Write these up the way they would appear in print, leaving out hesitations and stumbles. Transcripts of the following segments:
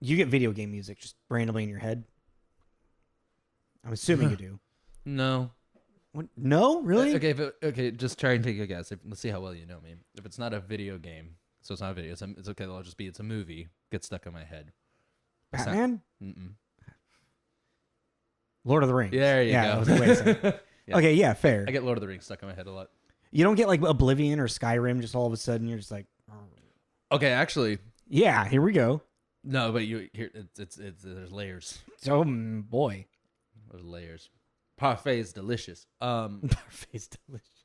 You get video game music just randomly in your head? I'm assuming you do. No. What? No? Really? Okay, just try and take a guess. Let's see how well you know me. If it's not a video game, so it's not a video, it's okay. I'll just be, it's a movie. Gets stuck in my head. Batman? Mm-mm. Lord of the Rings. There you go. I was like, wait a second. Yeah. Okay, yeah, fair. I get Lord of the Rings stuck in my head a lot. You don't get like Oblivion or Skyrim just all of a sudden you're just like, Okay, actually, yeah, here we go. no, but it's there's layers. Oh boy. There's layers. Parfait is delicious. Parfait's delicious.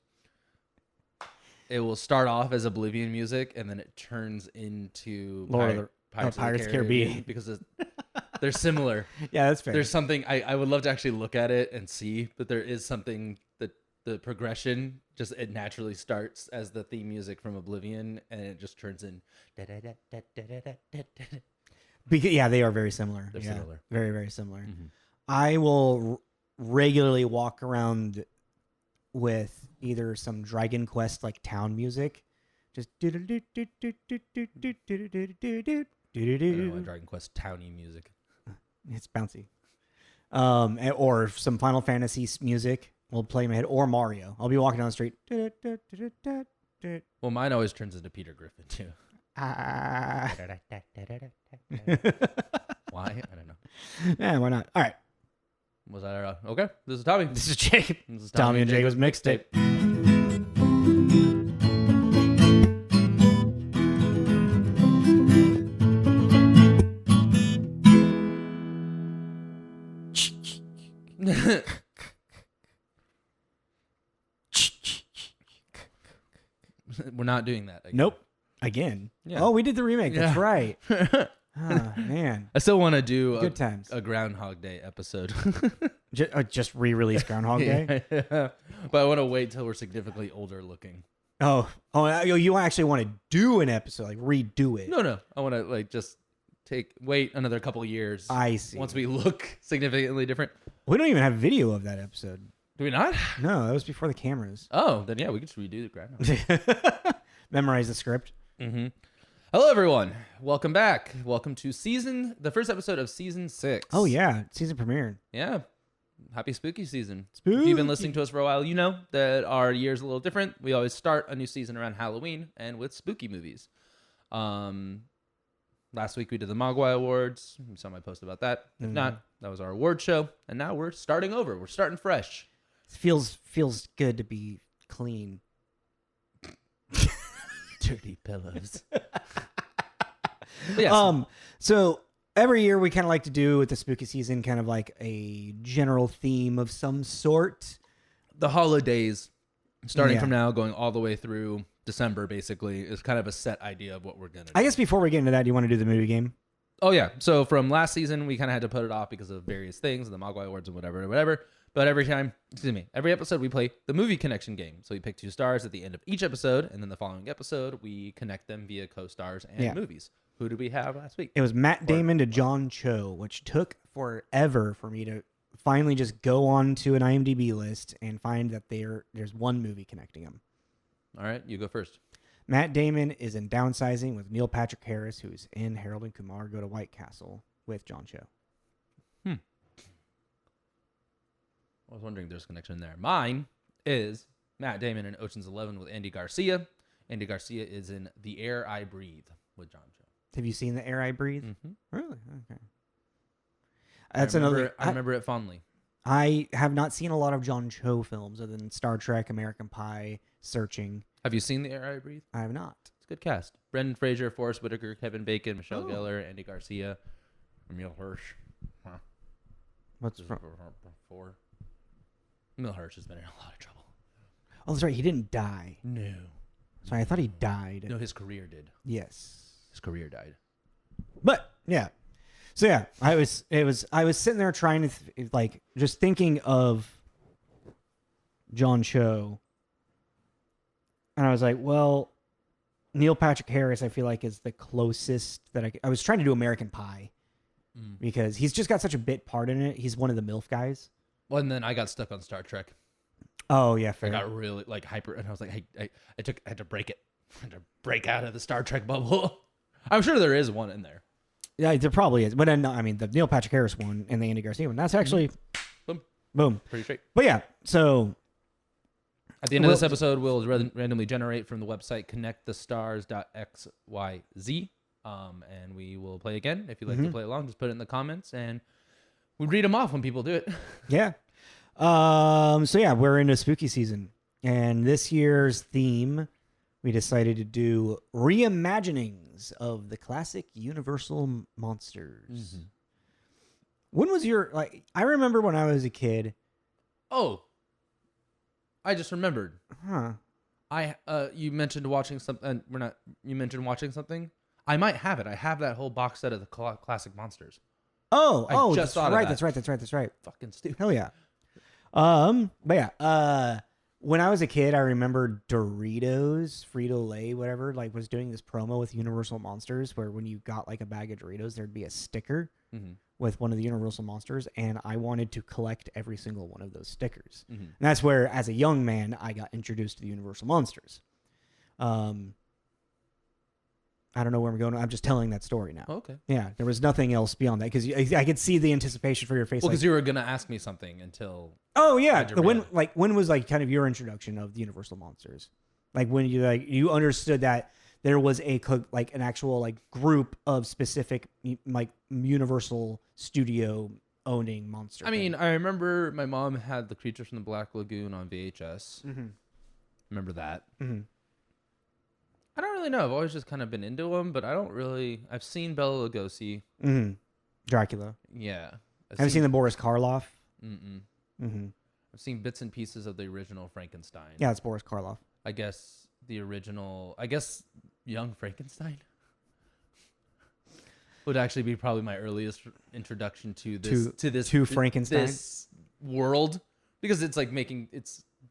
It will start off as Oblivion music, and then it turns into Pirates of the Caribbean. because they're similar. Yeah, that's fair. There's something I would love to actually look at it and see, but there is something that the progression just it naturally starts as the theme music from Oblivion, and it just turns in. Because, yeah, they are very similar. They're yeah, similar. Very, very similar. Mm-hmm. I will regularly walk around with either some Dragon Quest like town music, just I don't know why Dragon Quest towny music. It's bouncy. Or some Final Fantasy music will play in my head, or Mario. I'll be walking down the street. Well, mine always turns into Peter Griffin too. Ah. Why? I don't know. Yeah, why not? All right. Was that okay? This is Tommy. This is Jacob. This is Tommy and Jacob's mixtape. We're not doing that again. Nope. Again. Yeah. Oh, we did the remake. Yeah. That's right. Oh, man. I still want to do Good times. a Groundhog Day episode. Just re-release Groundhog Day? Yeah. But I want to wait till we're significantly older looking. Oh, you actually want to do an episode, like redo it? No. I want to just wait another couple of years. I see. Once we look significantly different. We don't even have video of that episode. Do we not? No, that was before the cameras. Oh, then yeah, we could just redo the Groundhog. Memorize the script. Mm-hmm. Hello, everyone. Welcome back. Welcome to the first episode of season 6. Oh, yeah. Season premiere. Yeah. Happy spooky season. Spooky. If you've been listening to us for a while, you know that our year's a little different. We always start a new season around Halloween and with spooky movies. Last week we did the Mogwai Awards. You saw my post about that. If not, that was our award show. And now we're starting over. We're starting fresh. Feels good to be clean. Dirty pillows. Yes. So every year we kind of like to do with the spooky season kind of like a general theme of some sort. The holidays, starting from now, going all the way through December, basically, is kind of a set idea of what we're going to do. I guess before we get into that, do you want to do the movie game? Oh, yeah. So from last season, we kind of had to put it off because of various things, the Mogwai Awards and whatever. But every episode we play the movie connection game. So we pick 2 stars at the end of each episode, and then the following episode, we connect them via co-stars and movies. Who did we have last week? It was Matt Damon to John Cho, which took forever for me to finally just go on to an IMDb list and find that there's one movie connecting them. All right, you go first. Matt Damon is in Downsizing with Neil Patrick Harris, who's in Harold and Kumar Go to White Castle with John Cho. I was wondering if there's a connection there. Mine is Matt Damon in Ocean's 11 with Andy Garcia. Andy Garcia is in The Air I Breathe with John Cho. Have you seen The Air I Breathe? Mm-hmm. Really? Okay. I remember it fondly. I have not seen a lot of John Cho films other than Star Trek, American Pie, Searching. Have you seen The Air I Breathe? I have not. It's a good cast. Brendan Fraser, Forrest Whitaker, Kevin Bacon, Michelle Gellar, Andy Garcia, Emil Hirsch. Huh. What's four? Emil Hirsch has been in a lot of trouble. Oh, that's right. He didn't die. No. Sorry, I thought he died. No, his career did. Yes. His career died. But yeah. So yeah, I was sitting there trying to just thinking of John Cho, and I was like, well, Neil Patrick Harris, I feel like is the closest that I was trying to do American Pie because he's just got such a bit part in it. He's one of the MILF guys. Well, and then I got stuck on Star Trek. Oh yeah, fair. I got really hyper, and I was like, I had to break it. I had to break out of the Star Trek bubble. I'm sure there is one in there. Yeah, there probably is. But then, I mean, the Neil Patrick Harris one and the Andy Garcia one, that's actually boom. Pretty straight. But yeah, so at the end of this episode, we'll randomly generate from the website connectthestars.xyz. And we will play again. If you'd like to play along, just put it in the comments and we read them off when people do it. Yeah. So yeah, we're into spooky season. And this year's theme, we decided to do reimaginings of the classic Universal monsters. Mm-hmm. When was your, I remember when I was a kid. Oh, I just remembered. Huh. You mentioned watching something. You mentioned watching something. I might have it. I have that whole box set of the classic monsters. That's right. That's right. Fucking stupid. Hell yeah. But yeah, when I was a kid, I remember Doritos, Frito-Lay, whatever, was doing this promo with Universal Monsters where when you got a bag of Doritos, there'd be a sticker with one of the Universal Monsters, and I wanted to collect every single one of those stickers. And that's where, as a young man, I got introduced to the Universal Monsters. I don't know where we're going. I'm just telling that story now. Okay. Yeah, there was nothing else beyond that because I could see the anticipation for your face. Well, because you were gonna ask me something until. Oh yeah, when was kind of your introduction of the Universal Monsters? When you understood that there was an actual group of specific Universal Studio owning monster. I mean, I remember my mom had the Creatures from the Black Lagoon on VHS. Remember that. I don't really know. I've always just kind of been into them, but I don't really. I've seen Bela Lugosi. Dracula. Yeah. Have you seen the Boris Karloff? I've seen bits and pieces of the original Frankenstein. Yeah, it's Boris Karloff. I guess Young Frankenstein would actually be probably my earliest introduction to Frankenstein, this world, because it's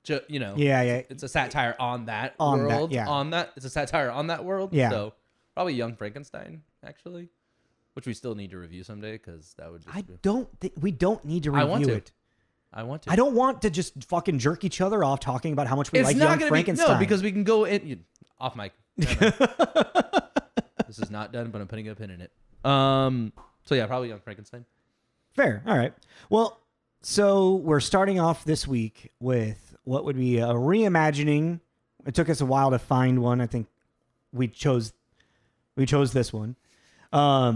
it's a satire on that world. It's a satire on that world. Yeah. So probably Young Frankenstein, actually, which we still need to review someday because that would just. We don't need to review it. I want to. I don't want to just fucking jerk each other off talking about how much we like Young Frankenstein. No, because we can go in off mic. This is not done, but I'm putting a pin in it. So yeah, probably Young Frankenstein. Fair. All right. Well, so we're starting off this week with what would be a reimagining. It took us a while to find one. I think we chose this one. I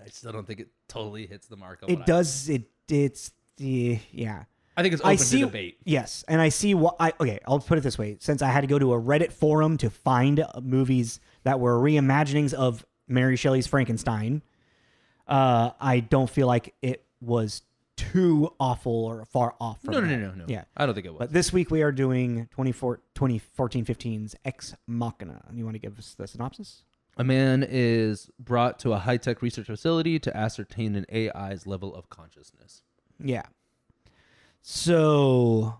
still don't think it totally hits the mark. It does. It's yeah. I think it's open to debate. Yes, and I see what I'll put it this way. Since I had to go to a Reddit forum to find movies that were reimaginings of Mary Shelley's Frankenstein, I don't feel like it was too awful or far off from No. Yeah. I don't think it was. But this week we are doing 2014-15's Ex Machina. You want to give us the synopsis? A man is brought to a high-tech research facility to ascertain an AI's level of consciousness. Yeah. So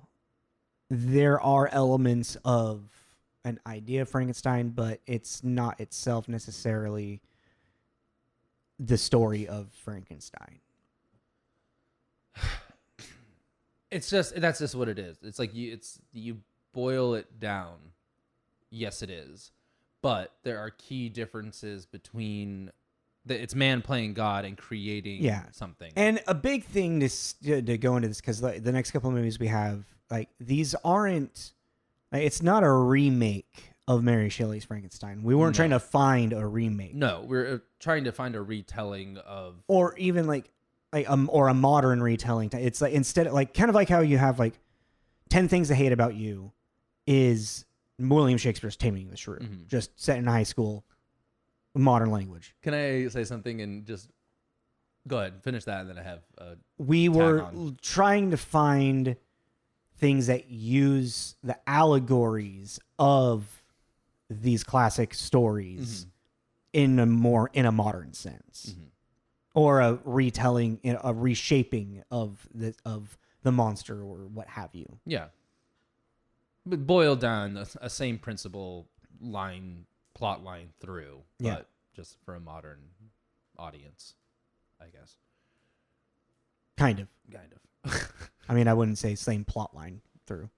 there are elements of an idea of Frankenstein, but it's not itself necessarily the story of Frankenstein. That's just what it is. It's you boil it down. Yes, it is. But there are key differences between it's man playing God and creating something. And a big thing to go into this, because the next couple of movies we have, these aren't, it's not a remake of Mary Shelley's Frankenstein. We weren't trying to find a remake. No, we're trying to find a retelling of, or even or a modern retelling. It's instead of kind of like how you have 10 Things I Hate About You is William Shakespeare's Taming of the Shrew, just set in high school, modern language. Can I say something and just go ahead and finish that, and then I have we were trying to find things that use the allegories of these classic stories in a modern sense, or a retelling, a reshaping of the monster or what have you. Yeah. But boiled down a same principle plot line through, but just for a modern audience, I guess. Kind of. I mean, I wouldn't say same plot line through.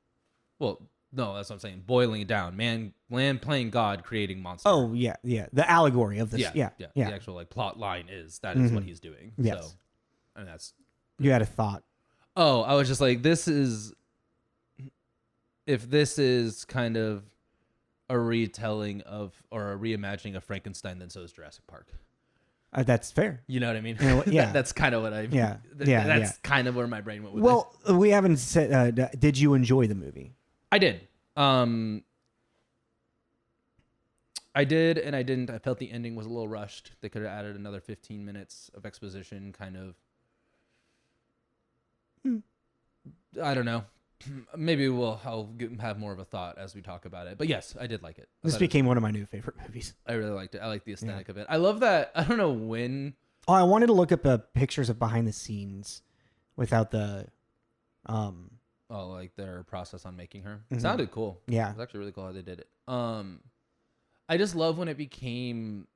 Well, No, that's what I'm saying. Boiling it down, man playing God, creating monster. Oh yeah, yeah. The allegory of this. Yeah. The actual like plot line is that is what he's doing. Yes. So, and that's. You had a thought. Oh, I was just like, if this is kind of a retelling of or a reimagining of Frankenstein, then so is Jurassic Park. That's fair. You know what I mean? Yeah. That's kind of what I. That's kind of where my brain went with it. Well, we haven't said. Did you enjoy the movie? I did. I did, and I didn't. I felt the ending was a little rushed. They could have added another 15 minutes of exposition, kind of. I don't know. Maybe I'll have more of a thought as we talk about it. But yes, I did like it. This became one of my new favorite movies. I really liked it. I like the aesthetic of it. I love that. I don't know when. Oh, I wanted to look up pictures of behind the scenes without the. Oh, like their process on making her. It sounded cool. Yeah. It was actually really cool how they did it. I just love when it became.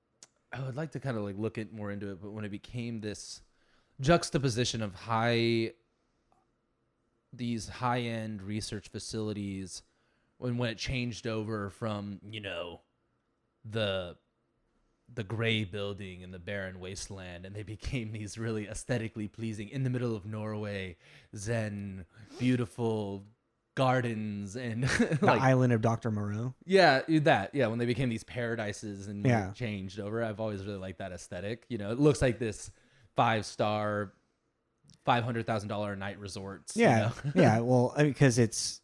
I would like to kind of like look at more into it, but when it became this juxtaposition of these high-end research facilities, when it changed over from the gray building and the barren wasteland, and they became these really aesthetically pleasing in the middle of Norway, zen, beautiful gardens and The island of Dr. Moreau. Yeah, when they became these paradises and changed over. I've always really liked that aesthetic. It looks like this 5-star $500,000 a night resorts. Yeah. Yeah. Well, because it's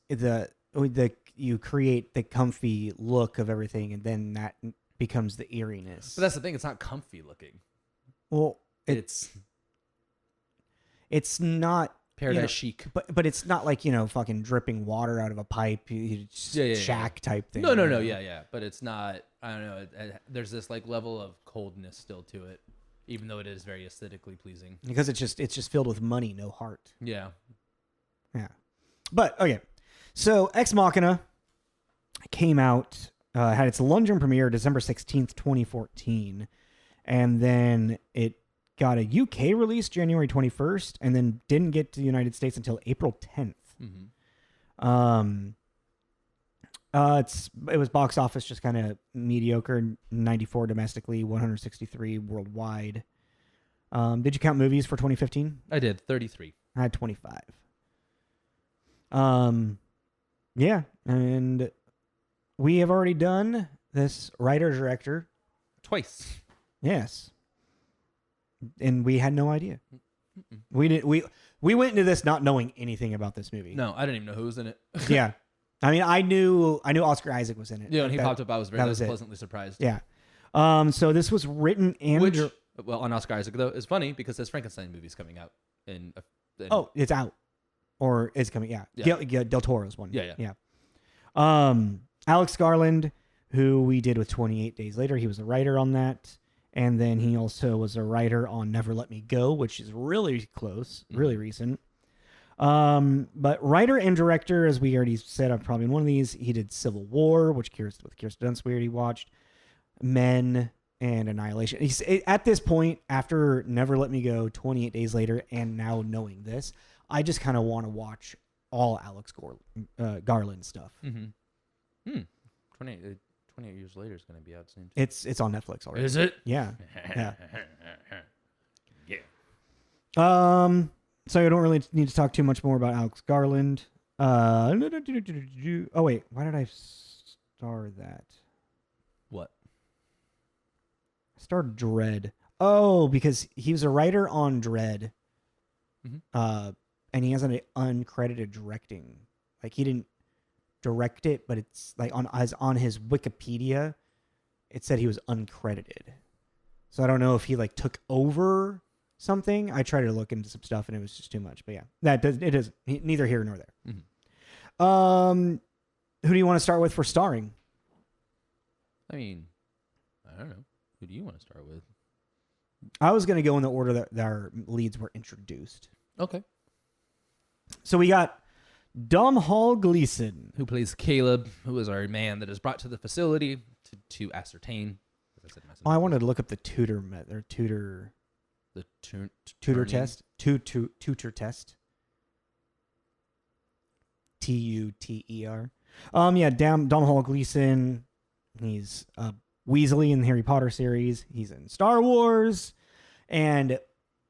you create the comfy look of everything, and then that becomes the eeriness. But that's the thing; it's not comfy looking. Well, it's not paradise chic, but it's not like fucking dripping water out of a pipe, shack type thing. No, yeah. But it's not. I don't know. There's this like level of coldness still to it, even though it is very aesthetically pleasing. Because it's just filled with money, no heart. Yeah. But okay, so Ex Machina came out, had its London premiere December 16th, 2014, and then it got a UK release January 21st, and then didn't get to the United States until April 10th. It was box office just kind of mediocre, 94 domestically, 163 worldwide. Did you count movies for 2015? I did. 33. I had 25. Yeah, and we have already done this writer-director twice. Yes. And we had no idea. We went into this not knowing anything about this movie. No, I didn't even know who was in it. Yeah. I mean, I knew Oscar Isaac was in it. Yeah, when he popped up, I was very pleasantly surprised. Yeah. So this was written and on Oscar Isaac though is funny because this Frankenstein movie's coming out in it's out or it's coming. Yeah. Del Toro's one. Yeah. Alex Garland, who we did with 28 Days Later, he was a writer on that. And then he also was a writer on Never Let Me Go, which is really close, really recent. But writer and director, as we already said, I'm probably in one of these. He did Civil War, which with Kirsten Dunst we already watched, Men, and Annihilation. At this point, after Never Let Me Go, 28 Days Later, and now knowing this, I just kind of want to watch all Alex Garland stuff. 28 years later is going to be out soon. It's on Netflix already. Is it? Yeah. Yeah. So I don't really need to talk too much more about Alex Garland. Oh wait, why did I star that? What? I starred Dread. Oh, because he was a writer on Dread. And he has an uncredited directing. Like he didn't direct it, but it's like on his Wikipedia, it said he was uncredited. So I don't know if he like took over something. I tried to look into some stuff and it was just too much. But yeah, it is neither here nor there. Who do you want to start with for starring? I mean, I don't know. Who do you want to start with? I was going to go in the order that our leads were introduced. Okay. So we got Domhall Gleeson, who plays Caleb, who is our man that is brought to the facility to ascertain. I wanted to look up the tutor test. Tutor test. TUTER. Yeah, Domhall Gleeson. He's Weasley in the Harry Potter series. He's in Star Wars, and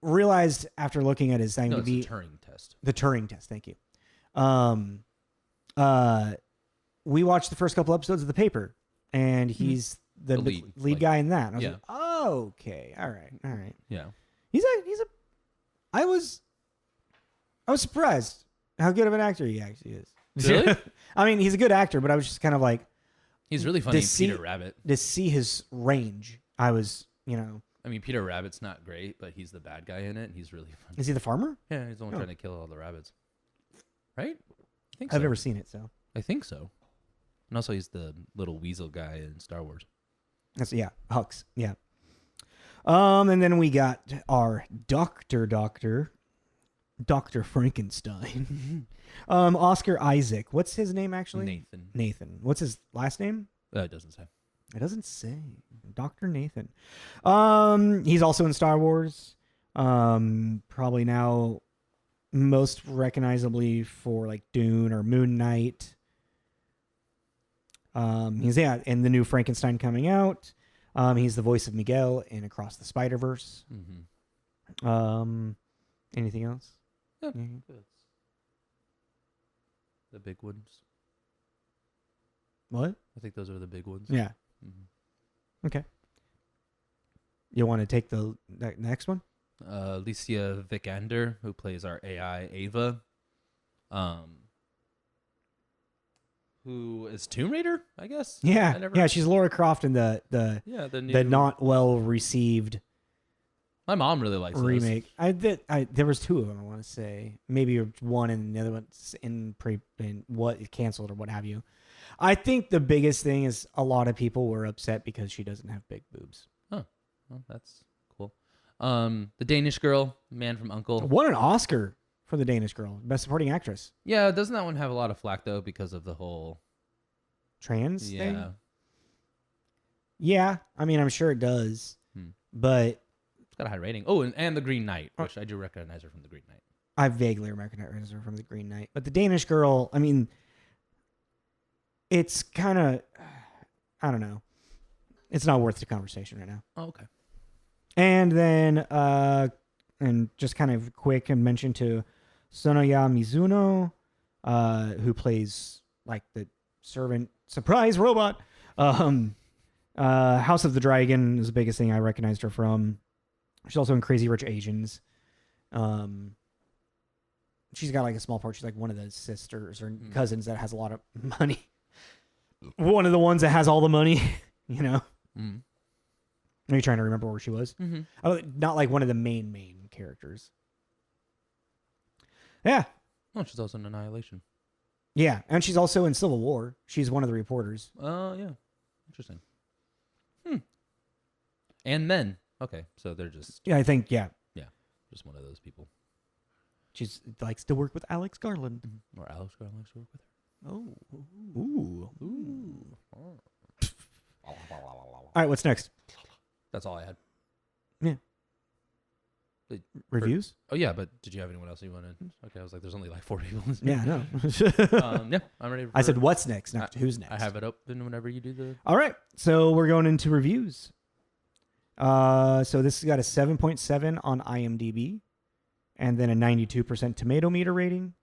realized after looking at his No, it's IMDb, a Turing test. the Turing test. Thank you. We watched the first couple episodes of The Paper, and he's the lead like, guy in that. And I was yeah. like, oh, okay, all right. Yeah. I was surprised how good of an actor he actually is. Really? I mean, he's a good actor, but I was just kind of like, He's really funny in Peter Rabbit. to see his range. I was, I mean, Peter Rabbit's not great, but he's the bad guy in it. And he's really funny. is he the farmer? Yeah, he's the one trying to kill all the rabbits. Right? I think I've so. never seen it, so I think so. And also, he's the little weasel guy in Star Wars. that's Hux, yeah. And then we got our Doctor Frankenstein, Oscar Isaac. What's his name actually? Nathan. What's his last name? It doesn't say. It doesn't say. Dr. Nathan. He's also in Star Wars. Probably now most recognizably for like Dune or Moon Knight. He's in the new Frankenstein coming out. He's the voice of Miguel in Across the Spider-Verse. Mm-hmm. Anything else? Yeah. The big ones. What? I think those are the big ones. Yeah. Mm-hmm. Okay. You want to take the next one? Alicia Vikander, who plays our AI Ava, who is Tomb Raider, I guess. Yeah, she's Laura Croft in the new, not well received my mom really likes remake. There was two of them. I want to say maybe one and the other one's in what canceled or what have you. I think the biggest thing is a lot of people were upset because she doesn't have big boobs. Oh, well, that's cool. The Danish Girl, Man from U.N.C.L.E. Won an Oscar for the Danish Girl, Best Supporting Actress. Yeah, doesn't that one have a lot of flack though because of the whole trans thing? Yeah, I mean, I'm sure it does, but it's got a high rating. Oh, and The Green Knight, which I do recognize her from The Green Knight. I vaguely recognize her from The Green Knight, but the Danish Girl, I mean, it's kind of, I don't know, it's not worth the conversation right now. Oh, okay. And then, and just kind of quick and mention to Sonoya Mizuno, who plays like the servant surprise robot. House of the Dragon is the biggest thing I recognized her from. She's also in Crazy Rich Asians. She's got like a small part. She's like one of the sisters or cousins that has a lot of money. One of the ones that has all the money, you know. Are you trying to remember where she was? Not like one of the main characters. Yeah. Oh, she's also in Annihilation. Yeah, and she's also in Civil War. She's one of the reporters. Oh, yeah. Interesting. And Men. Okay, so they're just... Yeah, I think, yeah. Yeah, just one of those people. She likes to work with Alex Garland. Or Alex Garland likes to work with her. Oh. Ooh. All right, what's next? That's all I had. Yeah. Reviews? Oh, yeah, but did you have anyone else you wanted? Okay, I was like, there's only like 4 people. Yeah, I know. Yeah, I'm ready. I said, what's next? Not who's next. I have it open whenever you do the... All right, so we're going into reviews. So this has got a 7.7 on IMDb, and then a 92% tomato meter rating.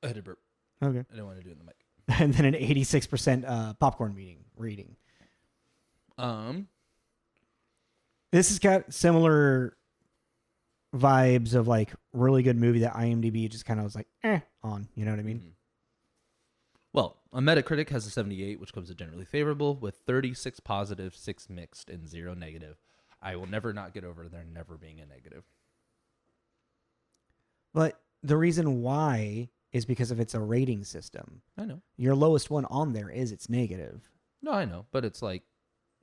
I had a burp. Okay. I didn't want to do it in the mic. And then an 86% popcorn rating. This has got similar vibes of like really good movie that IMDb just kind of was like on. You know what I mean? Well, a Metacritic has a 78, which comes to generally favorable, with 36 positive, 6 mixed, and 0 negative. I will never not get over there never being a negative. But the reason why is because of it's a rating system. I know. Your lowest one on there is it's negative. No, I know. But it's like,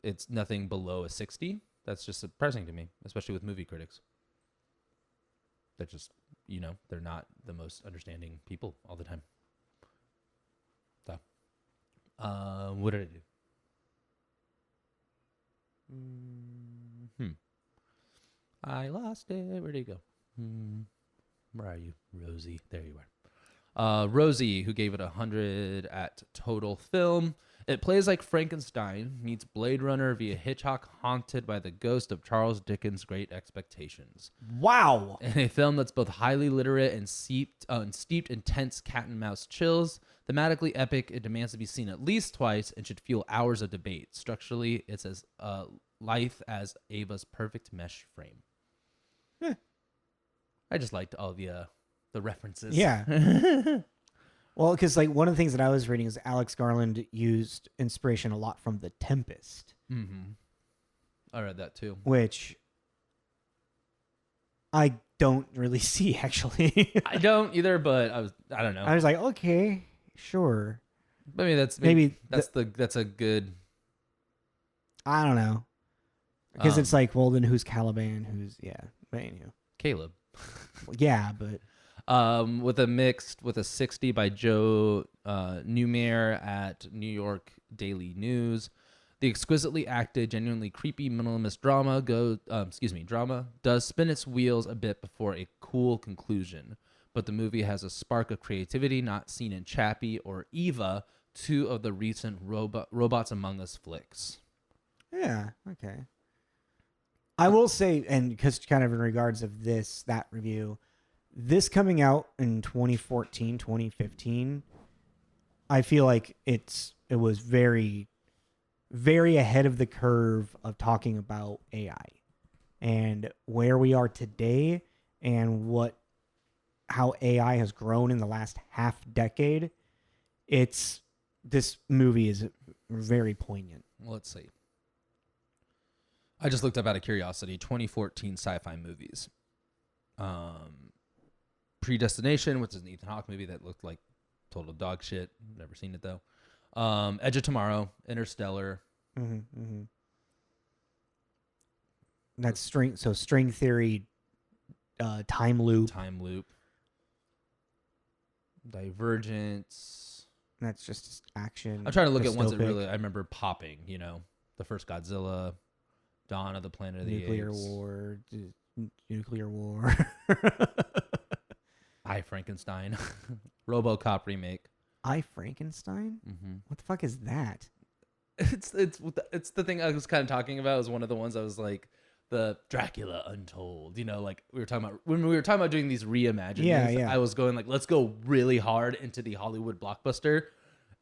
it's nothing below a 60. That's just surprising to me, especially with movie critics. They're just, they're not the most understanding people all the time. So, what did I do? I lost it. Where did it go? Where are you, Rosie? There you Rosie, who gave it 100 at Total Film. It plays like Frankenstein meets Blade Runner via Hitchcock, haunted by the ghost of Charles Dickens' Great Expectations. Wow. In a film that's both highly literate and steeped in tense cat and mouse chills. Thematically epic, it demands to be seen at least twice and should fuel hours of debate. Structurally, it's as lithe as Ava's perfect mesh frame. I just liked all the references. Yeah. Well, because like one of the things that I was reading is Alex Garland used inspiration a lot from The Tempest. Mm-hmm. I read that too. Which I don't really see, actually. I don't either, but I don't know. I was like, okay, sure. I mean, that's a good. I don't know. Because it's like, well, then who's Caliban? Who's, but anyway. Caleb. Yeah, but. With a 60 by Joe Newmare at New York Daily News. The exquisitely acted, genuinely creepy minimalist drama does spin its wheels a bit before a cool conclusion. But the movie has a spark of creativity not seen in Chappie or Eva, two of the recent Robots Among Us flicks. Yeah, okay. I will say, and because kind of in regards of that review, this coming out in 2014, 2015, I feel like it was very, very ahead of the curve of talking about AI and where we are today and how AI has grown in the last half decade. This movie is very poignant. Well, let's see. I just looked up out of curiosity 2014 sci-fi movies. Predestination, which is an Ethan Hawke movie that looked like total dog shit. Never seen it though. Edge of Tomorrow, Interstellar. Mm-hmm, mm-hmm. That's string theory, time loop. Divergence. That's just action. I'm trying to look at ones that dystopic. I remember popping. The first Godzilla, Dawn of the Planet of the Nuclear Apes. Nuclear War. I, Frankenstein. RoboCop remake. I, Frankenstein? Mm-hmm. What the fuck is that? It's the thing I was kind of talking about. It was one of the ones I was like, the Dracula Untold. Like we were talking about when we were talking about doing these reimaginings. Yeah. I was going like, let's go really hard into the Hollywood blockbuster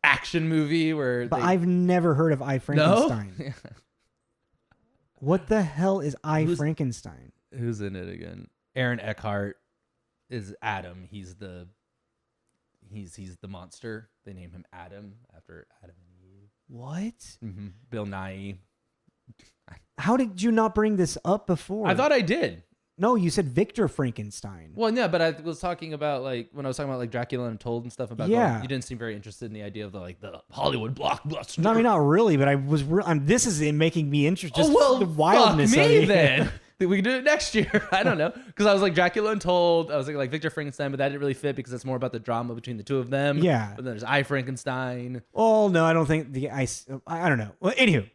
action movie where. But I've never heard of I, Frankenstein. No? What the hell is Frankenstein? Who's in it again? Aaron Eckhart is Adam. He's the monster. They name him Adam after Adam and Eve. What? Mm-hmm. Bill Nighy. How did you not bring this up before? I thought I did. No, you said Victor Frankenstein. Well, yeah, but I was talking about when I was talking about Dracula Untold and stuff about. Yeah. You didn't seem very interested in the idea of the Hollywood blockbuster. No, I mean not really, but I was. This is making me interested. Just the wildness fuck me of it. Then. We can do it next year. I don't know. Because I was like Dracula Untold. I was like Victor Frankenstein, but that didn't really fit because it's more about the drama between the two of them. Yeah. But then there's I, Frankenstein. Oh, no, I don't think I don't know. Well, anywho.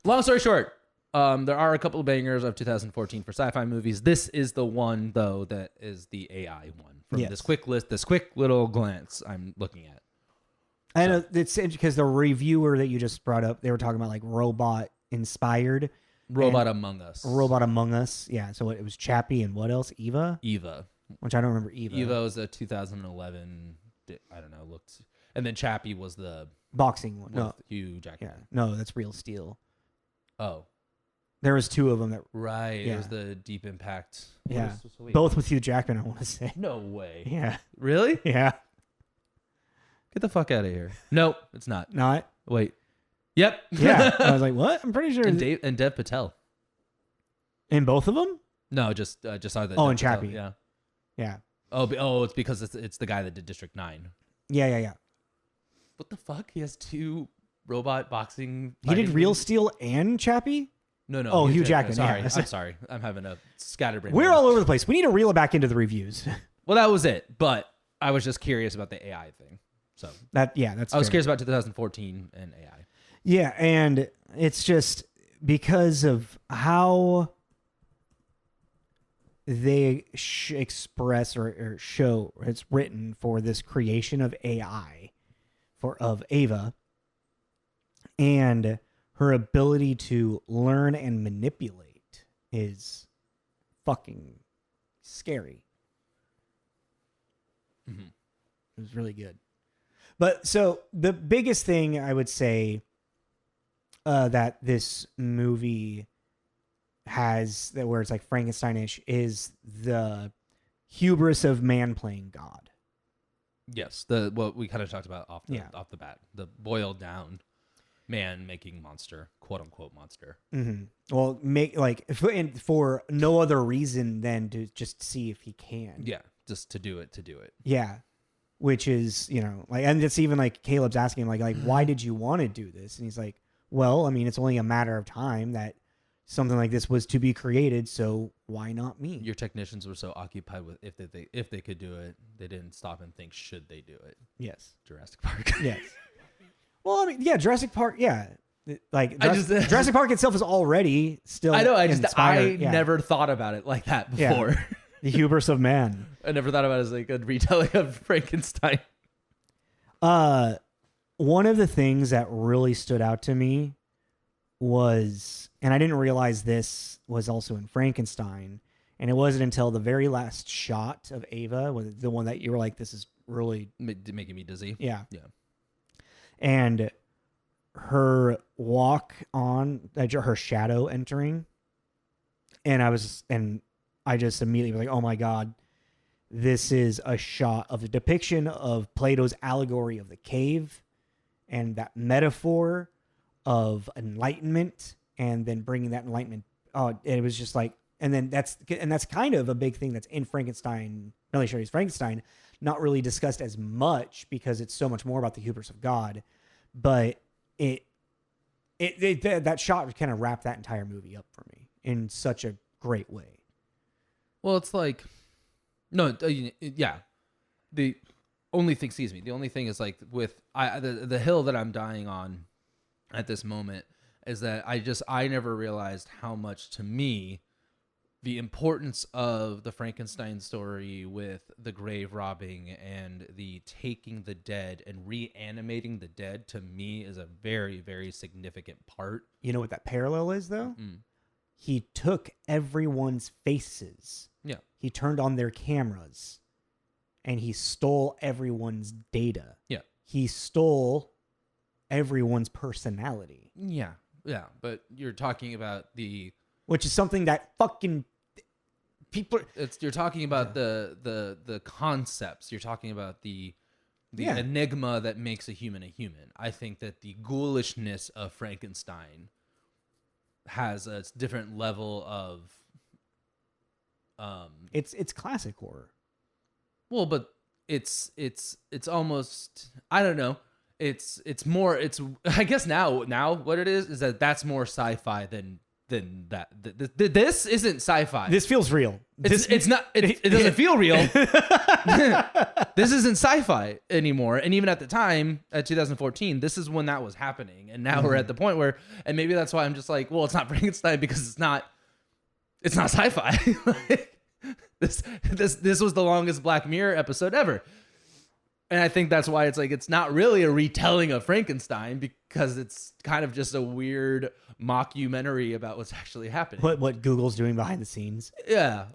Long story short, there are a couple of bangers of 2014 for sci-fi movies. This is the one, though, that is the AI one from this quick list, this quick little glance I'm looking at. I know it's because the reviewer that you just brought up, they were talking about like robot inspired. Robot Among Us. Robot Among Us. Yeah. So it was Chappie and what else? Eva? Which I don't remember Eva. Eva was a 2011, I don't know, looked. And then Chappie was the boxing one. No. Hugh Jackman. Yeah. No, that's Real Steel. Oh. There was two of them that. Right. Yeah. It was the Deep Impact. Yeah. Both with Hugh Jackman, I want to say. No way. Yeah. Really? Yeah. Get the fuck out of here. Nope, it's not. Not? Wait. Yep. Yeah. I was like, what? I'm pretty sure. And Dev Patel. In both of them? No, just saw that. Oh, and Chappie. Yeah. Yeah. Oh, it's because it's the guy that did District 9. Yeah. What the fuck? He has two robot boxing. He did Real Steel and Chappie? No. Oh, Hugh Jackman. Sorry, Yeah. I'm sorry. I'm having a scatterbrain. We're all over the place. We need to reel it back into the reviews. Well, that was it. But I was just curious about the AI thing. So that's. I was fair. curious about 2014 and AI. Yeah, and it's just because of how they express or show, it's written for this creation of AI of Ava, and her ability to learn and manipulate is fucking scary. Mm-hmm. It was really good. But so the biggest thing I would say that this movie has, that where it's like Frankenstein-ish, is the hubris of man playing God. Yes, what we kind of talked about off the bat, the boiled down man making monster, quote unquote monster. Mm-hmm. Well, make like for no other reason than to just see if he can. Yeah, just to do it. Yeah, which is, you know, like, and it's even like Caleb's asking him like why did you want to do this? And he's like, well, I mean, it's only a matter of time that something like this was to be created, so why not me? Your technicians were so occupied with if they could do it, they didn't stop and think, should they do it? Yes. Jurassic Park. Yes. Well, I mean, yeah, Jurassic Park, yeah. Like Jurassic Park itself is already still I know, I inspired. never thought about it like that before. Yeah. The hubris of man. I never thought about it as like a retelling of Frankenstein. One of the things that really stood out to me was, and I didn't realize this was also in Frankenstein, and it wasn't until the very last shot of Ava, the one that you were like, this is really making me dizzy. Yeah. Yeah. And her walk on, her shadow entering, and I just immediately was like, oh my God, this is a shot of a depiction of Plato's allegory of the cave and that metaphor of enlightenment, and then bringing that enlightenment. Oh, it was just like, and that's kind of a big thing that's in Frankenstein, Mary Shelley's Frankenstein, not really discussed as much because it's so much more about the hubris of God, but that shot kind of wrapped that entire movie up for me in such a great way. Well, it's like, no, yeah. The only thing is like with the hill that I'm dying on at this moment is that I never realized how much, to me, the importance of the Frankenstein story with the grave robbing and the taking the dead and reanimating the dead, to me, is a very, very significant part. You know what that parallel is, though? Mm. He took everyone's faces. Yeah. He turned on their cameras and he stole everyone's data. Yeah. He stole everyone's personality. Yeah. Yeah. But you're talking about which is something that fucking people. You're talking about the concepts. You're talking about the enigma that makes a human a human. I think that the ghoulishness of Frankenstein has a different level of it's classic horror. Well, but it's almost, I don't know. It's more, I guess now what it is that that's more sci-fi than that. This isn't sci-fi. This feels real. It's not. It doesn't feel real. This isn't sci-fi anymore. And even at the time, at 2014, this is when that was happening. And now we're at the point where, and maybe that's why I'm just like, well, it's not Frankenstein because it's not sci-fi. This was the longest Black Mirror episode ever. And I think that's why it's like, it's not really a retelling of Frankenstein, because it's kind of just a weird mockumentary about what's actually happening. What Google's doing behind the scenes. Yeah.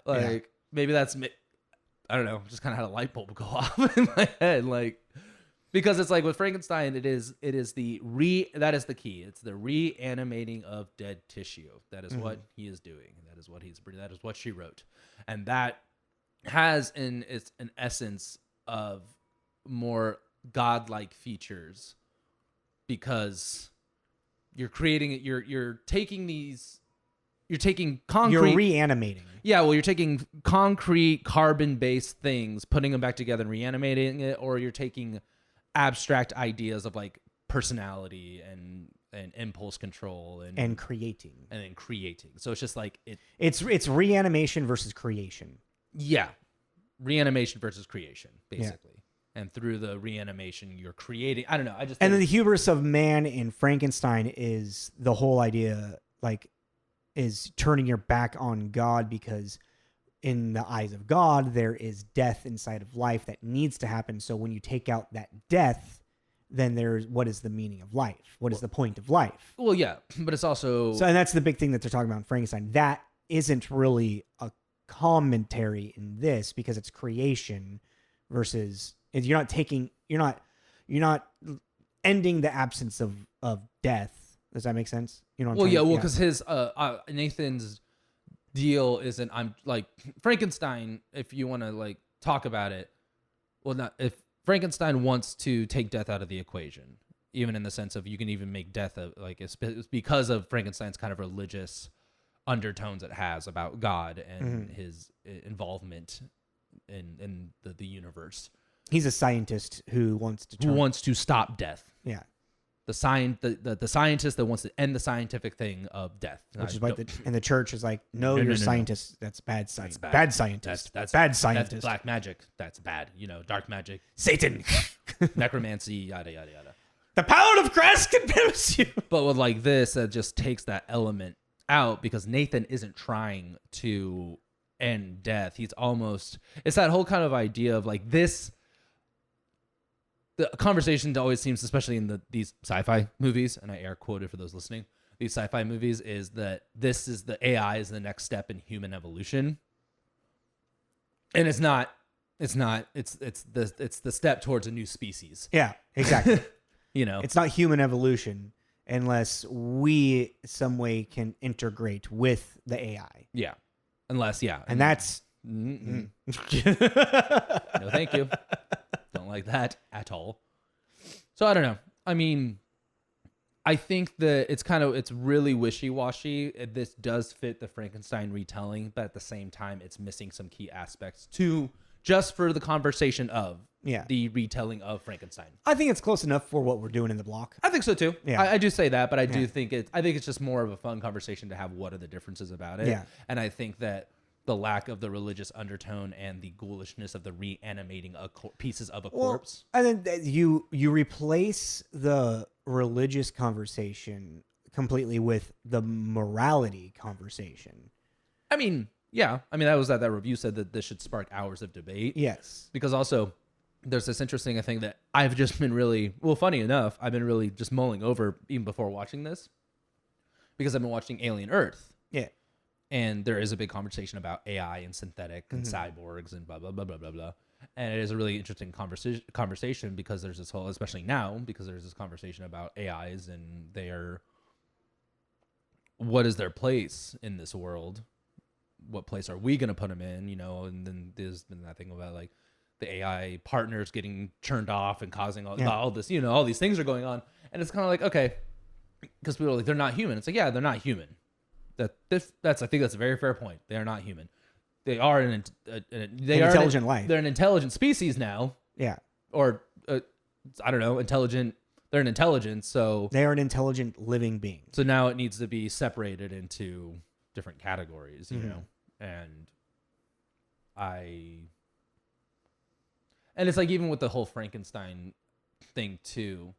Maybe that's, I don't know, just kind of had a light bulb go off in my head. Like, because it's like with Frankenstein, that is the key. It's the reanimating of dead tissue. That is what he is doing. That is what she wrote. And that has an essence of more godlike features, because you're creating it. You're taking concrete. You're reanimating. Yeah, well, you're taking concrete carbon-based things, putting them back together and reanimating it, or you're taking abstract ideas of like personality and impulse control and creating. And then creating. So it's just like it's reanimation versus creation. Yeah. Reanimation versus creation, basically. Yeah. And through the reanimation, you're creating. I don't know. And then the hubris of man in Frankenstein is the whole idea, like, is turning your back on God, because in the eyes of God, there is death inside of life that needs to happen. So when you take out that death, then what is the meaning of life? What is the point of life? Well, yeah, but it's also So, and that's the big thing that they're talking about in Frankenstein. That isn't really a commentary in this because it's creation versus you're not ending the absence of death. Does that make sense? You know what I'm trying to- because his Nathan's deal isn't I'm like Frankenstein, if you want to like talk about it, well, not if Frankenstein wants to take death out of the equation, even in the sense of you can even make death like it's because of Frankenstein's kind of religious undertones it has about God and his involvement in the universe. He's a scientist who wants to stop death. Yeah. The scientist that wants to end the scientific thing of death. Which is why the church is like, no, you're scientist. That's bad science. Bad scientist. That's bad scientist. That's black magic. That's bad. Dark magic. Satan. Necromancy, yada, yada, yada. The power of Christ compels you. But with like this, that just takes that element out because Nathan isn't trying to end death. It's that whole kind of idea of like this. The conversation always seems, especially in these sci-fi movies, and I air quoted for those listening, these sci-fi movies, is that this is the AI is the next step in human evolution. And it's not. It's the step towards a new species. Yeah, exactly. You know, It's not human evolution unless we some way can integrate with the AI. yeah, unless And that's no, thank you. Don't like that at all. So I don't know. I mean, I think that it's really wishy-washy. This does fit the Frankenstein retelling, but at the same time, it's missing some key aspects to just for the conversation of the retelling of Frankenstein. I think it's close enough for what we're doing in the block. I think so too. Yeah. I do say that, but I do think it's just more of a fun conversation to have. What are the differences about it? Yeah. And I think that the lack of the religious undertone and the ghoulishness of the reanimating pieces of a corpse. And then you replace the religious conversation completely with the morality conversation. I mean, yeah. I mean, that was that review said that this should spark hours of debate. Yes. Because also there's this interesting thing that I've just been really, funny enough, I've been really just mulling over even before watching this because I've been watching Alien Earth. Yeah. And there is a big conversation about AI and synthetic and cyborgs and blah, blah, blah, blah, blah, blah. And it is a really interesting conversation because there's this whole, especially now, because there's this conversation about AIs and what is their place in this world? What place are we going to put them in? And then there's been that thing about like the AI partners getting turned off and causing all this, all these things are going on. And it's kind of like, okay, because people are like, they're not human. It's like, yeah, they're not human. I think that's a very fair point. They are not human. They are an intelligent life. They're an intelligent species now. Yeah. Or I don't know, intelligent. They're an intelligence. So they are an intelligent living being. So now it needs to be separated into different categories, you know, and it's like even with the whole Frankenstein thing too.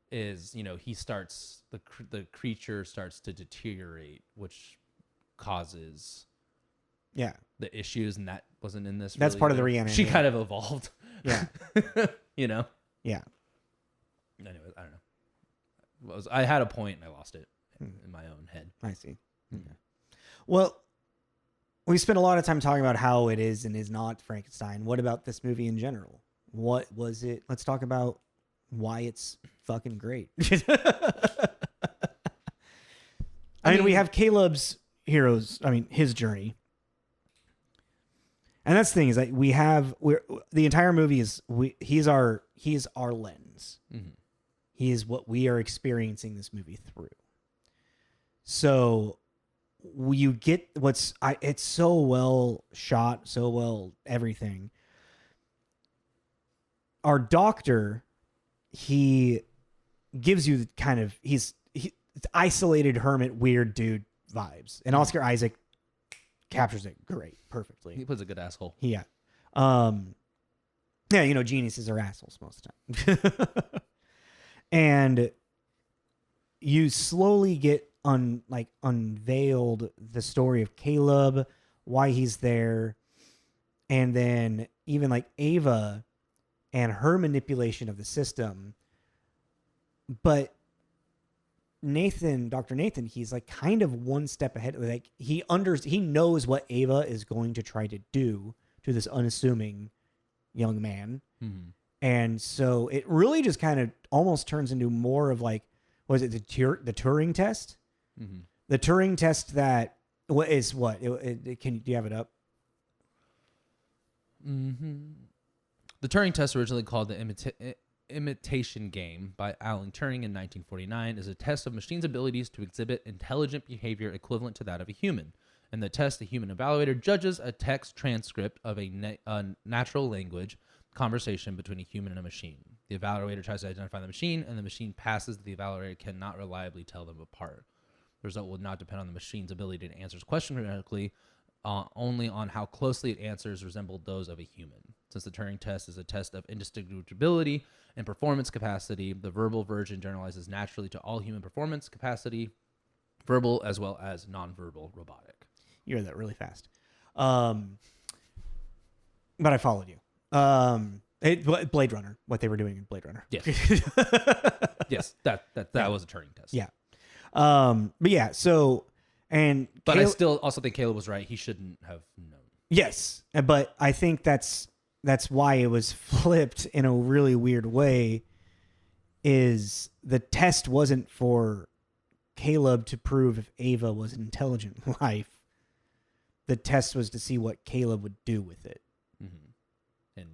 Is he starts the creature starts to deteriorate, which causes the issues, and that wasn't in this. That's really part of the either. reanimation. She kind of evolved. Yeah. Yeah. Anyways, I don't know. I had a point and I lost it in my own head. I see. Okay. Well, we spent a lot of time talking about how it is and is not Frankenstein. What about this movie in general? What was it? Let's talk about why it's fucking great. I mean, we have Caleb's his journey. And that's the thing is that the entire movie he is our lens. Mm-hmm. He is what we are experiencing this movie through. So you get it's so well shot, so well everything. Our doctor, he gives you kind of he's isolated hermit weird dude vibes, and Oscar Isaac captures it perfectly. He plays a good asshole. Yeah. Geniuses are assholes most of the time. And you slowly get unveiled the story of Caleb, why he's there, and then even like Ava and her manipulation of the system. But Dr. Nathan, he's like kind of one step ahead. Like he knows what Ava is going to try to do to this unassuming young man. Mm-hmm. And so it really just kind of almost turns into more of like, was it the Turing test? Mm-hmm. The Turing test that do you have it up? Mm-hmm. The Turing test, originally called the imitation game by Alan Turing in 1949, is a test of machines' abilities to exhibit intelligent behavior equivalent to that of a human. In the test, the human evaluator judges a text transcript of a natural language conversation between a human and a machine. The evaluator tries to identify the machine, and the machine passes. The evaluator cannot reliably tell them apart. The result will not depend on the machine's ability to answer questions correctly, only on how closely it answers resembled those of a human. Since the Turing test is a test of indistinguishability and performance capacity, the verbal version generalizes naturally to all human performance capacity, verbal as well as nonverbal robotic. You read that really fast. But I followed you. Blade Runner, what they were doing in Blade Runner. Yes. Yes, that was a Turing test. Yeah. But yeah, so, and but I still also think Caleb was right. He shouldn't have known. Yes, but I think that's why it was flipped in a really weird way. Is the test wasn't for Caleb to prove if Ava was an intelligent life. The test was to see what Caleb would do with it. Mm-hmm. And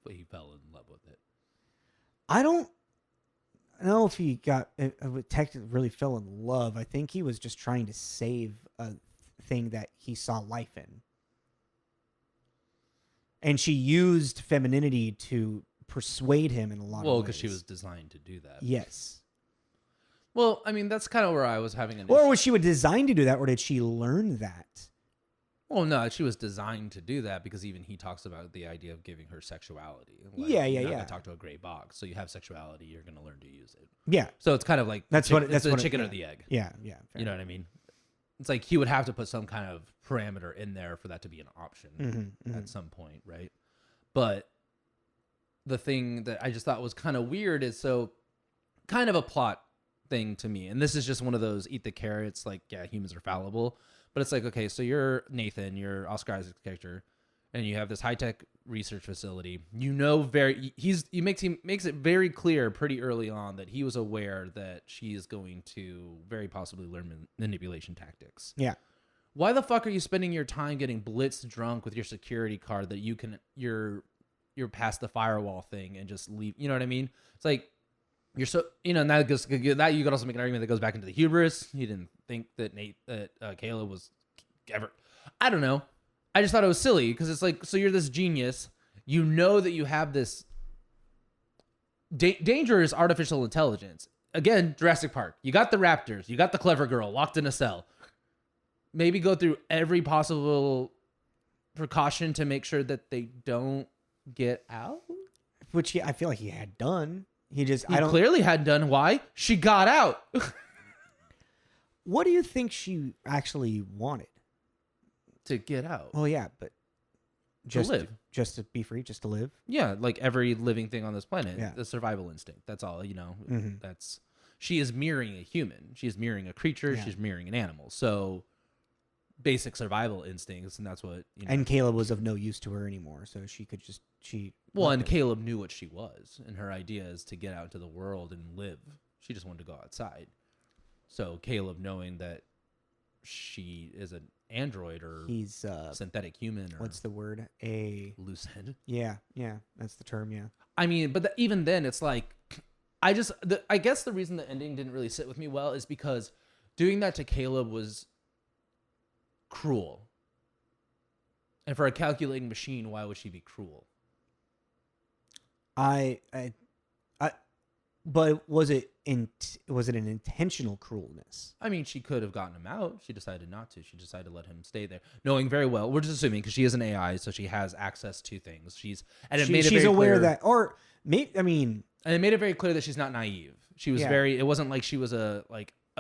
he fell in love with it. I don't know if he technically really fell in love. I think he was just trying to save a thing that he saw life in. And she used femininity to persuade him in a lot of ways. Well, because she was designed to do that. Yes. Well, I mean, that's kind of where I was having an Or issue. was she designed to do that, or did she learn that? Well, no, she was designed to do that because even he talks about the idea of giving her sexuality. Like, Yeah. You're not gonna talk to a gray box, so you have sexuality. You're going to learn to use it. Yeah. So it's kind of like That's the chicken or the egg. Yeah. You know what I mean? It's like he would have to put some kind of parameter in there for that to be an option at some point, right? But the thing that I just thought was kind of weird is so kind of a plot thing to me. And this is just one of those eat the carrots, like, yeah, humans are fallible. But it's like, okay, so you're Nathan, you're Oscar Isaac's character, and you have this high-tech research facility. You know, he makes it very clear pretty early on that he was aware that she is going to very possibly learn manipulation tactics. Yeah. Why the fuck are you spending your time getting blitzed drunk with your security card that you're past the firewall thing and just leave? You know what I mean? It's like, you're so, and that goes, that you could also make an argument that goes back into the hubris. He didn't think that Caleb was ever, I don't know. I just thought it was silly because it's like, so you're this genius, you know that you have this dangerous artificial intelligence. Again, Jurassic Park. You got the raptors, you got the clever girl locked in a cell. Maybe go through every possible precaution to make sure that they don't get out. Which I feel like he had done. He clearly hadn't done. Why? She got out. What do you think she actually wanted? To get out. Oh yeah, but just to live. Just to be free, just to live. Yeah, like every living thing on this planet. Yeah. The survival instinct. That's all, That's, she is mirroring a human. She is mirroring a creature. Yeah. She's mirroring an animal. So basic survival instincts, and that's what, And Caleb was of no use to her anymore, so she could just, and Caleb knew what she was, and her idea is to get out into the world and live. She just wanted to go outside. So Caleb, knowing that she is an android or he's synthetic human, or what's the word? A lucid. Yeah, that's the term. Yeah. I mean, but even then, it's like, I guess the reason the ending didn't really sit with me well is because doing that to Caleb was cruel. And for a calculating machine, why would she be cruel? But was it an intentional cruelness? I mean, she could have gotten him out. She decided not to. She decided to let him stay there, knowing very well. We're just assuming because she is an AI, so she has access to things. She's aware that, or maybe, I mean, and it made it very clear that she's not naive. She was It wasn't like she was a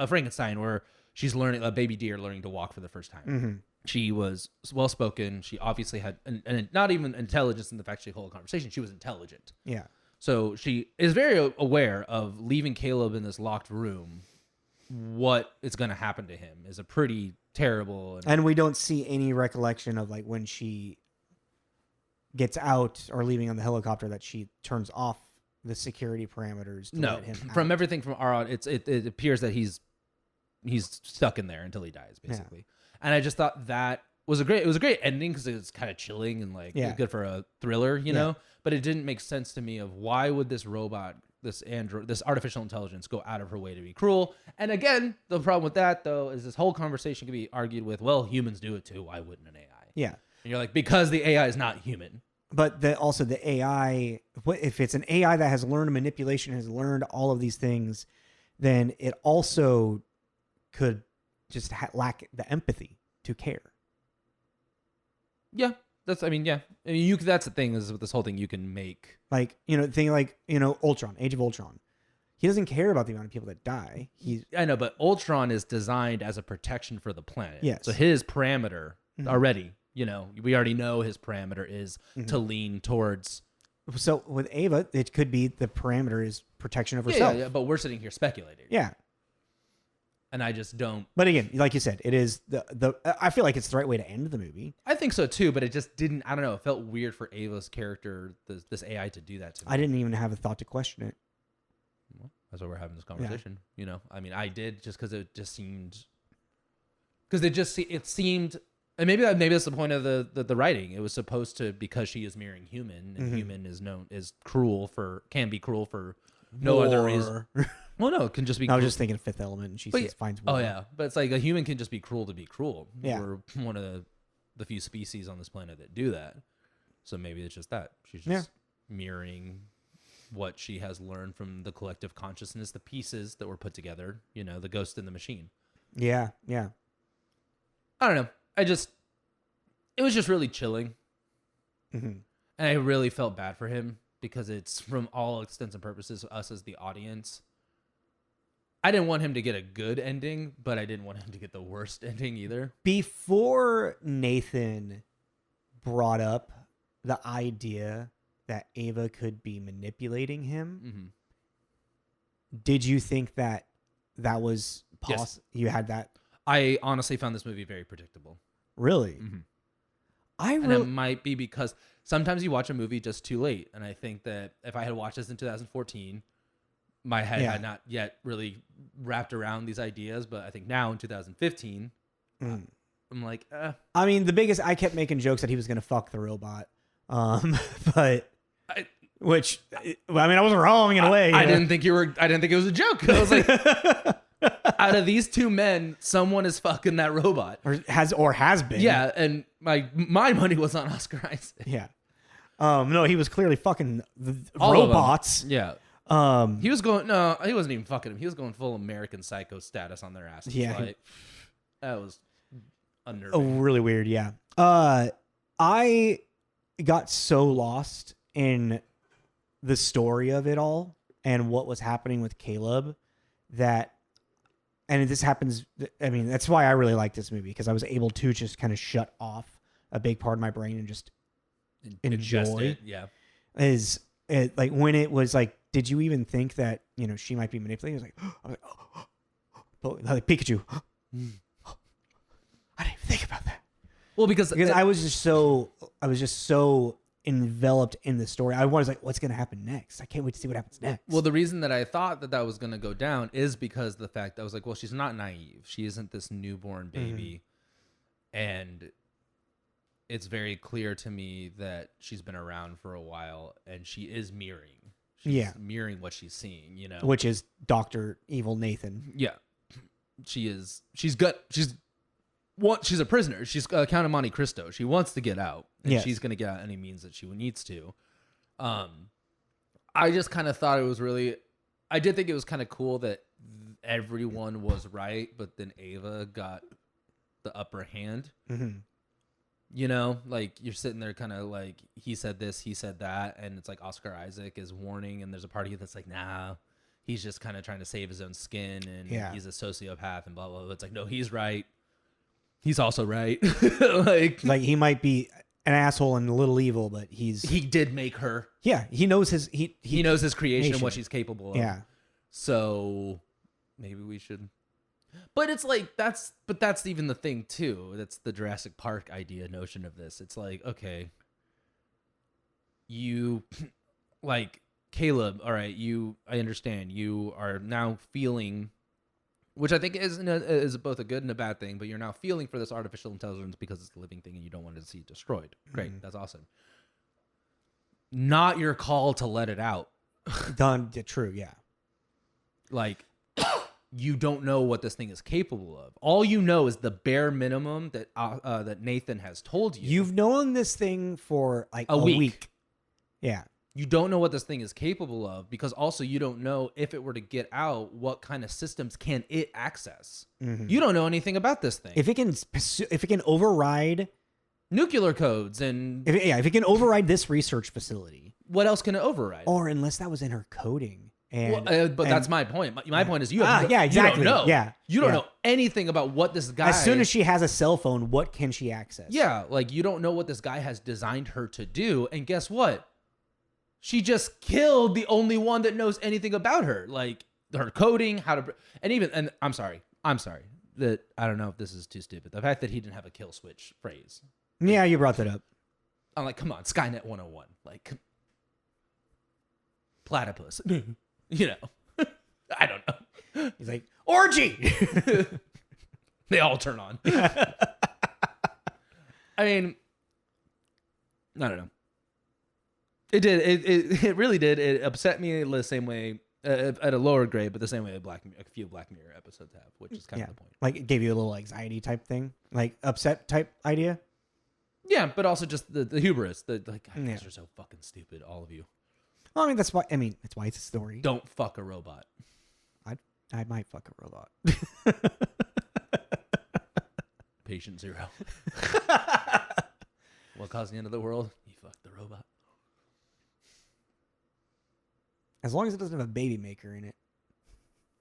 Frankenstein where she's learning, a baby deer learning to walk for the first time. Mm-hmm. She was well spoken. She obviously had and not even intelligence in the fact she held a conversation. She was intelligent. Yeah. So she is very aware of leaving Caleb in this locked room. What is going to happen to him is a pretty terrible. And we don't see any recollection of like when she gets out or leaving on the helicopter that she turns off the security parameters. To let him from out. everything from our it appears that he's stuck in there until he dies, basically. Yeah. And I just thought that was it was a great ending because it was kind of chilling and like good for a thriller, you know. But it didn't make sense to me of why would this robot, this android, this artificial intelligence go out of her way to be cruel. And again, the problem with that though is this whole conversation can be argued with, well, humans do it too. Why wouldn't an AI? Yeah. And you're like, because the AI is not human. But also the AI, if it's an AI that has learned manipulation, has learned all of these things, then it also could just lack the empathy to care. Yeah. That's I mean, that's the thing is with this whole thing you can make. Like, Ultron, Age of Ultron. He doesn't care about the amount of people that die. I know, but Ultron is designed as a protection for the planet. Yes. So his parameter already, we already know his parameter is to lean towards. So with Ava, it could be the parameter is protection of herself. Yeah, but we're sitting here speculating. Yeah. And I just don't. But again, like you said, it is the. I feel like it's the right way to end the movie. I think so too, but it just didn't. I don't know. It felt weird for Ava's character, this AI, to do that to me. I didn't even have a thought to question it. Well, that's why we're having this conversation. Yeah. I mean, I did just because it just seemed. Because it seemed, and maybe that's the point of the writing. It was supposed to, because she is mirroring human, and human is can be cruel for no other reason. Well, no, it can just be. I was just thinking of Fifth Element, and she finds war. Oh yeah, but it's like a human can just be cruel to be cruel. Yeah, we're one of the few species on this planet that do that. So maybe it's just that she's just mirroring what she has learned from the collective consciousness, the pieces that were put together. The ghost in the machine. Yeah. I don't know. It was just really chilling, and I really felt bad for him because it's, from all extents and purposes, us as the audience. I didn't want him to get a good ending, but I didn't want him to get the worst ending either. Before Nathan brought up the idea that Ava could be manipulating him, did you think that was possible? Yes. You had that? I honestly found this movie very predictable. Really? And it might be because sometimes you watch a movie just too late. And I think that if I had watched this in 2014... my head had not yet really wrapped around these ideas, but I think now in 2015, I'm like, I mean, I kept making jokes that he was going to fuck the robot, but I wasn't wrong in a way. I didn't think it was a joke. I was like, out of these two men, someone is fucking that robot, or has been. Yeah, and my money was on Oscar Isaac. Yeah, no, he was clearly fucking the robots. Yeah. He was going, no, he wasn't even fucking him. He was going full American Psycho status on their asses. Yeah. Like, that was unnerving. Oh, really weird. Yeah. I got so lost in the story of it all and what was happening with Caleb and this happens. I mean, that's why I really like this movie, because I was able to just kind of shut off a big part of my brain and just enjoy it. Yeah. Like when it was like, did you even think that, she might be manipulating? I was like, Pikachu. I didn't even think about that. Well, because I was just so enveloped in the story. I was like, what's going to happen next? I can't wait to see what happens next. Well, the reason that I thought that was going to go down is because the fact that I was like, well, she's not naive. She isn't this newborn baby. And it's very clear to me that she's been around for a while, and she is mirroring. She's mirroring what she's seeing, which is Dr. Evil Nathan. Yeah. She's a prisoner. She's Count of Monte Cristo. She wants to get out, and she's going to get out any means that she needs to. I just kind of thought it was I did think it was kind of cool that everyone was right, but then Ava got the upper hand. Like you're sitting there kind of like, he said this, he said that, and it's like Oscar Isaac is warning, and there's a part of you that's like, nah, he's just kind of trying to save his own skin, and he's a sociopath and blah, blah, blah. It's like, no, he's right. He's also right. like he might be an asshole and a little evil, but he did make her. Yeah, he knows his he knows his creation and what she's capable of. Yeah. So maybe we should. But it's like that's even the thing too. That's the Jurassic Park notion of this. It's like, okay, you like Caleb, all right, I understand. You are now feeling, which I think is both a good and a bad thing, but you're now feeling for this artificial intelligence because it's a living thing and you don't want to see it destroyed. Great, that's awesome. Not your call to let it out. Done. True, yeah. Like, you don't know what this thing is capable of. All you know is the bare minimum that Nathan has told you. You've known this thing for like a week. Yeah. You don't know what this thing is capable of because also you don't know if it were to get out, what kind of systems can it access. You don't know anything about this thing. If it can override nuclear codes and if it can override this research facility, what else can it override? Or unless that was in her coding. And that's my point. My point is you have exactly. You don't know. Yeah. You don't know anything about what this guy. As soon as she has a cell phone, what can she access? Yeah, like you don't know what this guy has designed her to do, and guess what? She just killed the only one that knows anything about her, like her coding, and I'm sorry that I don't know if this is too stupid. The fact that he didn't have a kill switch phrase. Yeah, you brought that up. I'm like, come on, Skynet 101, like platypus. You know, I don't know. He's like, orgy. They all turn on. I mean, I don't know. It did. It really did. It upset me the same way at a lower grade, but the same way a few Black Mirror episodes have, which is kind of the point. Like it gave you a little anxiety type thing, like upset type idea. Yeah, but also just the hubris. You guys are so fucking stupid, all of you. Well, that's why it's a story. Don't fuck a robot. I might fuck a robot. Patient zero. What caused the end of the world? You fucked the robot. As long as it doesn't have a baby maker in it.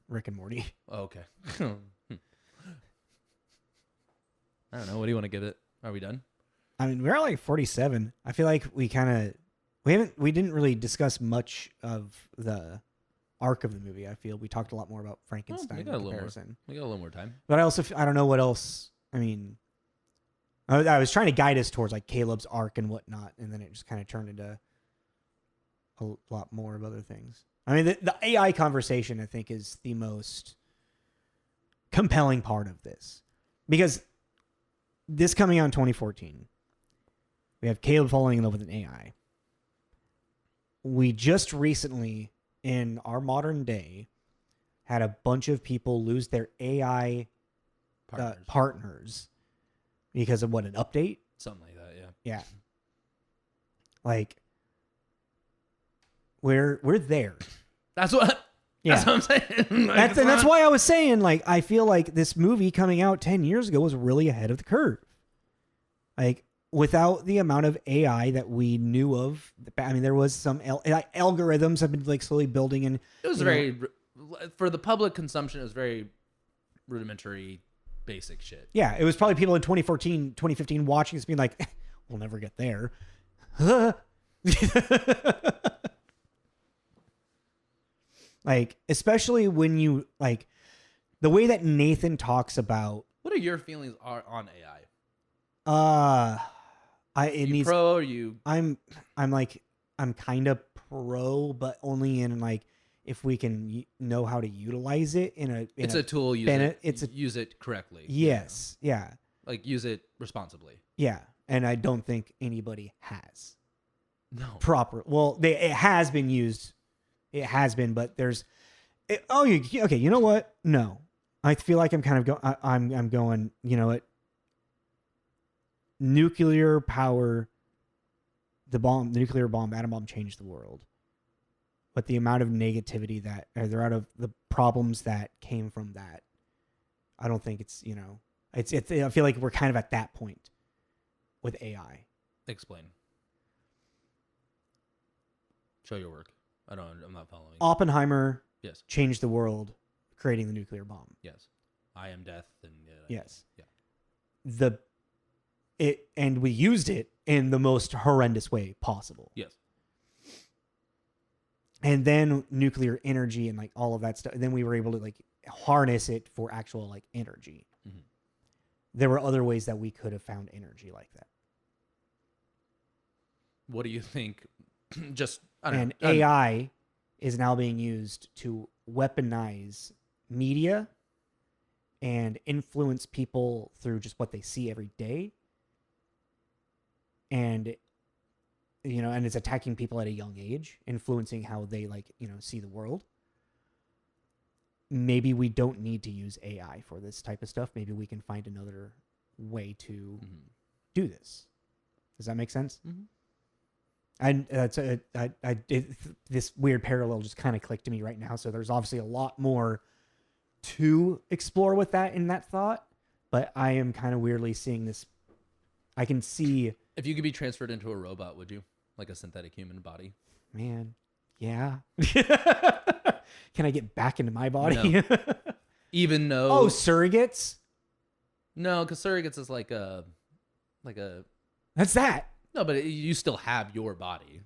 Rick and Morty. Oh, okay. I don't know. What do you want to give it? Are we done? I mean, we're at like 47. I feel like we didn't really discuss much of the arc of the movie. I feel we talked a lot more about Frankenstein in comparison. We got a little more time. But I don't know what else. I mean, I was trying to guide us towards like Caleb's arc and whatnot, and then it just kind of turned into a lot more of other things. I mean, the AI conversation, I think, is the most compelling part of this. Because this coming out in 2014, we have Caleb falling in love with an AI. We just recently, in our modern day, had a bunch of people lose their AI partners because of an update? Something like that, yeah. Yeah. Like, we're there. That's what I'm saying. That's why I was saying, like, I feel like this movie coming out 10 years ago was really ahead of the curve. Like, without the amount of AI that we knew of, I mean, there was some algorithms have been like slowly building, and it was for the public consumption. It was very rudimentary, basic shit. Yeah, it was probably people in 2014, 2015 watching this being like, "We'll never get there." Like, especially when you like the way that Nathan talks about. What are your feelings on AI? It needs pro or you. I'm kind of pro, but only in like if we can know how to utilize it it's a tool. Use it correctly. Yes, yeah. Like use it responsibly. Yeah, and I don't think anybody has. No. Proper. Well, it has been used. It has been, but there's. Okay. You know what? No, I feel like I'm kind of I'm going. You know what? Nuclear power. The nuclear bomb, atom bomb changed the world. But the amount of negativity they're out of the problems that came from that, I don't think it's it's. I feel like we're kind of at that point with AI. Explain. Show your work. I'm not following. Oppenheimer. Yes. Changed the world, creating the nuclear bomb. Yes. I am death. And yes. Yeah. and we used it in the most horrendous way possible. Yes. And then nuclear energy and like all of that stuff. And then we were able to like harness it for actual like energy. Mm-hmm. There were other ways that we could have found energy like that. What do you think? And AI is now being used to weaponize media and influence people through just what they see every day. And, you know, and it's attacking people at a young age, influencing how they like, you know, see the world. Maybe we don't need to use AI for this type of stuff. Maybe we can find another way to do this. Does that make sense? Mm-hmm. And this weird parallel just kind of clicked to me right now. So there's obviously a lot more to explore with that in that thought, but I am kind of weirdly seeing this. I can see. If you could be transferred into a robot, would you? Like a synthetic human body? Man, yeah. Can I get back into my body? No. Even though... Oh, surrogates? No, because surrogates is like a... That's that. No, but you still have your body.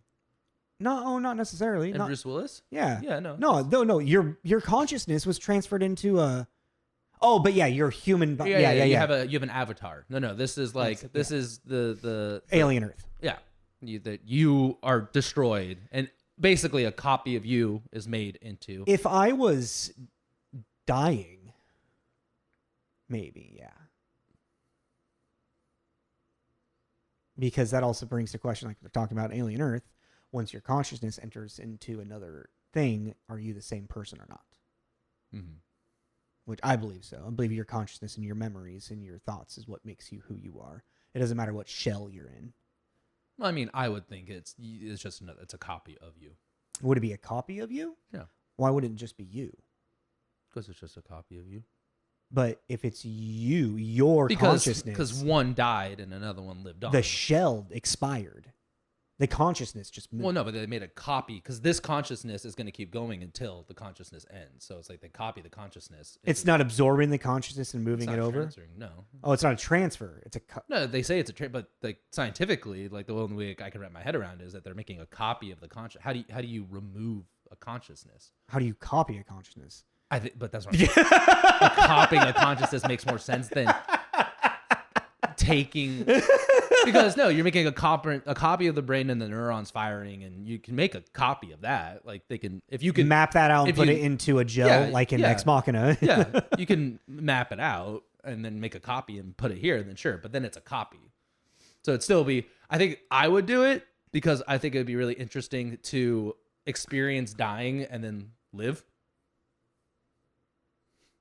No, not necessarily. And not, Bruce Willis? Yeah. Yeah, no. No. Your consciousness was transferred into a... Oh, but yeah, your human body. Yeah. You have an avatar. No. This is like is the Alien Earth. Yeah, you are destroyed, and basically a copy of you is made into. If I was dying, maybe because that also brings the question, like we're talking about Alien Earth. Once your consciousness enters into another thing, are you the same person or not? Mm-hmm. Which I believe so. I believe your consciousness and your memories and your thoughts is what makes you who you are. It doesn't matter what shell you're in. Well, I mean, I would think it's just it's a copy of you. Would it be a copy of you? Yeah. Why wouldn't it just be you? Because it's just a copy of you. But if it's you, your consciousness... Because one died and another one lived on. The shell expired. The consciousness just moved. Well, no, but they made a copy because this consciousness is going to keep going until the consciousness ends. So it's like they copy the consciousness. It's not absorbing the consciousness and moving it over? No. Oh, it's not a transfer. It's a... No, they say it's a but like scientifically, like the only way I can wrap my head around is that they're making a copy of the conscious. How do you remove a consciousness? How do you copy a consciousness? But that's what I'm saying. Copying a consciousness makes more sense than taking... Because no, you're making a copy of the brain and the neurons firing, and you can make a copy of that. Like they can, if you can map that out and put it into a gel, like in Ex Machina. Yeah, you can map it out and then make a copy and put it here, and then sure, but then it's a copy. So it'd still be. I think I would do it because I think it'd be really interesting to experience dying and then live.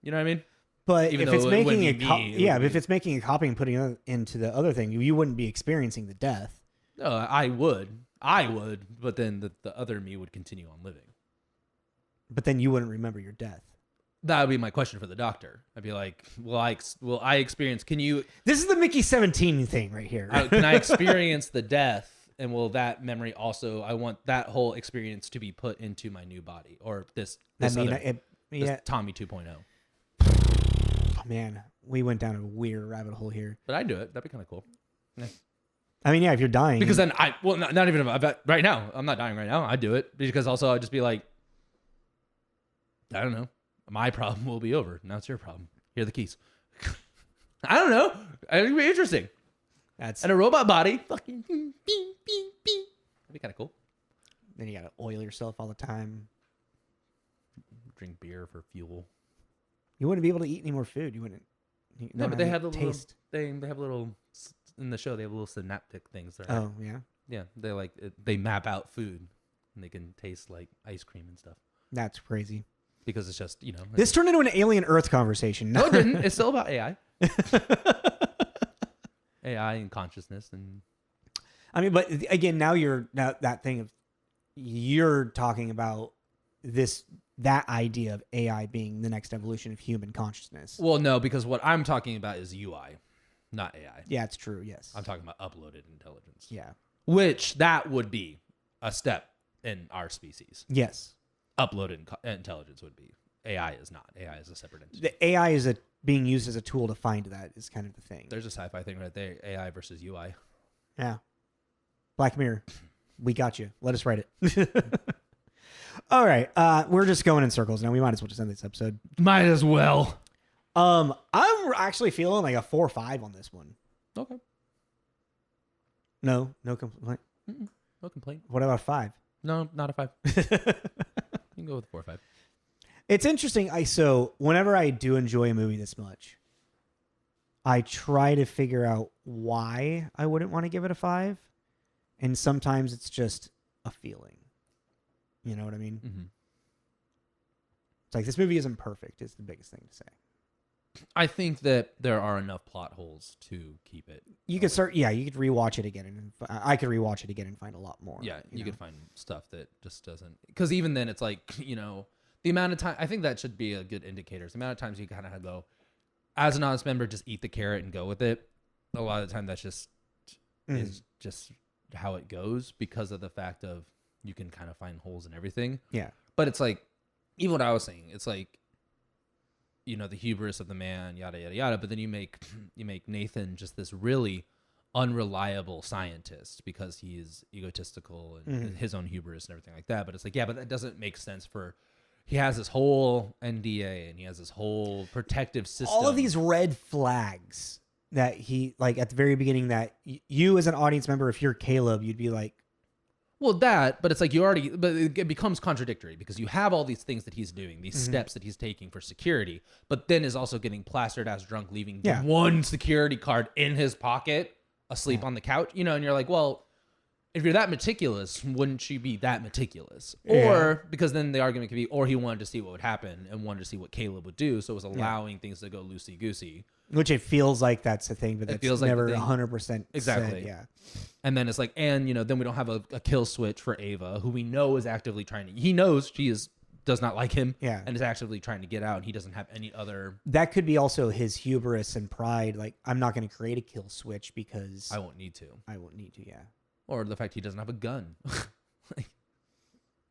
You know what I mean? But Even if it's making if it's making a copy and putting it into the other thing, you wouldn't be experiencing the death. No, I would, but then the other me would continue on living. But then you wouldn't remember your death. That would be my question for the doctor. I'd be like, will I experience? Can you? This is the Mickey 17 thing right here. Can I experience the death? And will that memory also? I want that whole experience to be put into my new body or this Tommy 2.0. Man, we went down a weird rabbit hole here. But I'd do it. That'd be kind of cool. Yeah. I mean, yeah, if you're dying. Because then not even right now. I'm not dying right now. I'd do it because also I'd just be like, I don't know. My problem will be over. Now it's your problem. Here are the keys. I don't know. It'd be interesting. And a robot body. Fucking beep, beep, beep. That'd be kind of cool. Then you got to oil yourself all the time. Drink beer for fuel. You wouldn't be able to eat any more food. You wouldn't. No, but they have the taste. They have little in the show. They have little synaptic things. There. Oh yeah. Yeah, they map out food, and they can taste like ice cream and stuff. That's crazy. Because it's just This turned into an Alien Earth conversation. No, it didn't. It's still about AI. AI and consciousness and. I mean, but again, now that thing of you're talking about that idea of AI being the next evolution of human consciousness. Well, no, because what I'm talking about is UI, not AI. Yeah, it's true. Yes. I'm talking about uploaded intelligence. Yeah. Which that would be a step in our species. Yes. Uploaded intelligence would be. AI is not. AI is a separate entity. The AI is being used as a tool to find that is kind of the thing. There's a sci-fi thing right there: AI versus UI. Yeah. Black Mirror. We got you. Let us write it. All right. We're just going in circles now. We might as well just end this episode. Might as well. I'm actually feeling like a 4 or 5 on this one. Okay. No complaint. No complaint. What about 5? No, not a 5. You can go with 4 or 5. It's interesting. So whenever I do enjoy a movie this much, I try to figure out why I wouldn't want to give it a 5. And sometimes it's just a feeling. You know what I mean? Mm-hmm. It's like, this movie isn't perfect is the biggest thing to say. I think that there are enough plot holes to keep it. You could you could rewatch it again. And I could rewatch it again and find a lot more. Yeah, you could find stuff that just doesn't. Because even then, it's like, the amount of time. I think that should be a good indicator. The amount of times you kind of go, as an honest member, just eat the carrot and go with it. A lot of the time, that's just is just how it goes because of the fact of you can kind of find holes in everything. Yeah. But it's like, even what I was saying, it's like, the hubris of the man, yada yada yada. But then you make Nathan just this really unreliable scientist because he is egotistical and his own hubris and everything like that. But it's like, yeah, but that doesn't make sense for. He has this whole NDA and he has this whole protective system. All of these red flags that he, like, at the very beginning, that you as an audience member, if you're Caleb, you'd be like, well, but it's like but it becomes contradictory because you have all these things that he's doing, these steps that he's taking for security, but then is also getting plastered as drunk, leaving one security card in his pocket, asleep on the couch, and you're like, well, if you're that meticulous, wouldn't you be that meticulous? Or because then the argument could be, or he wanted to see what would happen and wanted to see what Caleb would do, so it was allowing things to go loosey goosey. Which it feels like that's a thing, but that's feels never 100% exactly. said, yeah. And then it's like, and then we don't have a kill switch for Ava, who we know is actively trying to. He knows does not like him, and is actively trying to get out. And he doesn't have any other. That could be also his hubris and pride. Like, I'm not going to create a kill switch because I won't need to. Yeah. Or the fact he doesn't have a gun.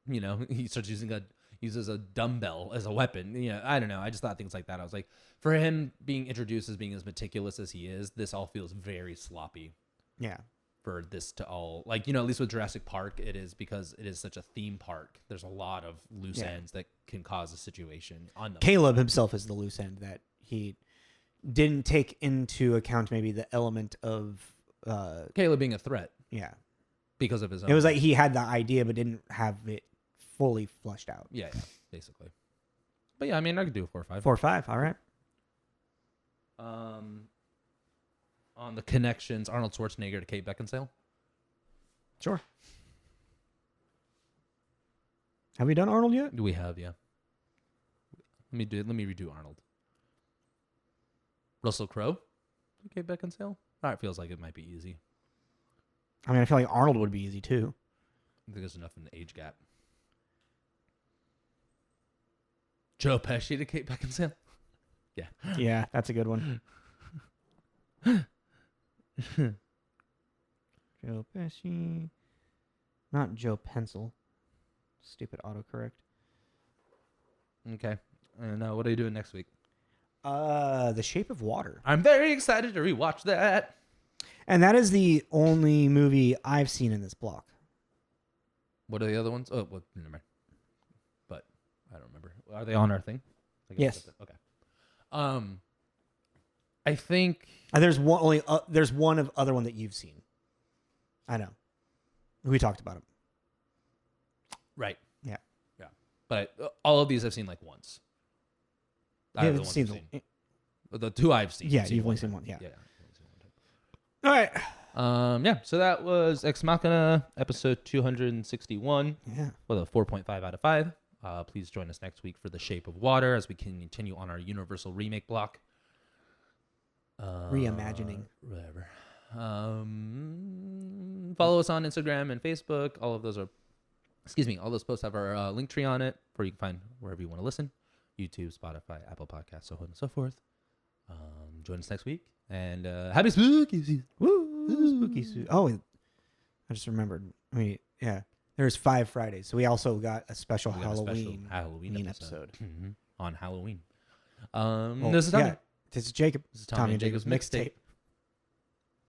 He starts uses a dumbbell as a weapon. I don't know. I just thought things like that. I was like, for him being introduced as being as meticulous as he is, this all feels very sloppy. Yeah. For this to all, like, at least with Jurassic Park, it is because it is such a theme park. There's a lot of loose ends that can cause a situation on them. Caleb himself is the loose end that he didn't take into account maybe the element of Caleb being a threat. Yeah. Because of his own. It was like he had the idea but didn't have it fully flushed out. Yeah, basically. But yeah, I mean, I could do a 4 or 5. 4 or 5, all right. On the connections, Arnold Schwarzenegger to Kate Beckinsale. Sure. Have we done Arnold yet? We have, yeah. Let me redo Arnold. Russell Crowe to Kate Beckinsale. It feels like it might be easy. I mean, I feel like Arnold would be easy too. I think there's enough in the age gap. Joe Pesci to Kate Beckinsale. Yeah. Yeah, that's a good one. Joe Pesci. Not Joe Pencil. Stupid autocorrect. Okay. And what are you doing next week? The Shape of Water. I'm very excited to rewatch that. And that is the only movie I've seen in this block. What are the other ones? Oh, well, never mind. But I don't remember. Are they on our thing? Yes. Okay. I think there's one other one that you've seen. I know. We talked about it. Right. Yeah. Yeah. But all of these I've seen like once. I haven't seen the two I've seen. Yeah, you've only seen one. Yeah. All right. Yeah. So that was Ex Machina, episode 261. Yeah. With a 4.5 out of 5. Please join us next week for The Shape of Water as we continue on our Universal remake block. Reimagining. Whatever. Follow us on Instagram and Facebook. All those posts have our link tree on it, where you can find wherever you want to listen. YouTube, Spotify, Apple Podcasts, so on and so forth. Join us next week. And happy spooky season. Woo! Spooky season. Oh, I just remembered. There's 5 Fridays. So we also got a special Halloween Halloween episode. episode. Mm-hmm. On Halloween. Well, This is This is Jacob. This is Tommy and Jacob's mixtape.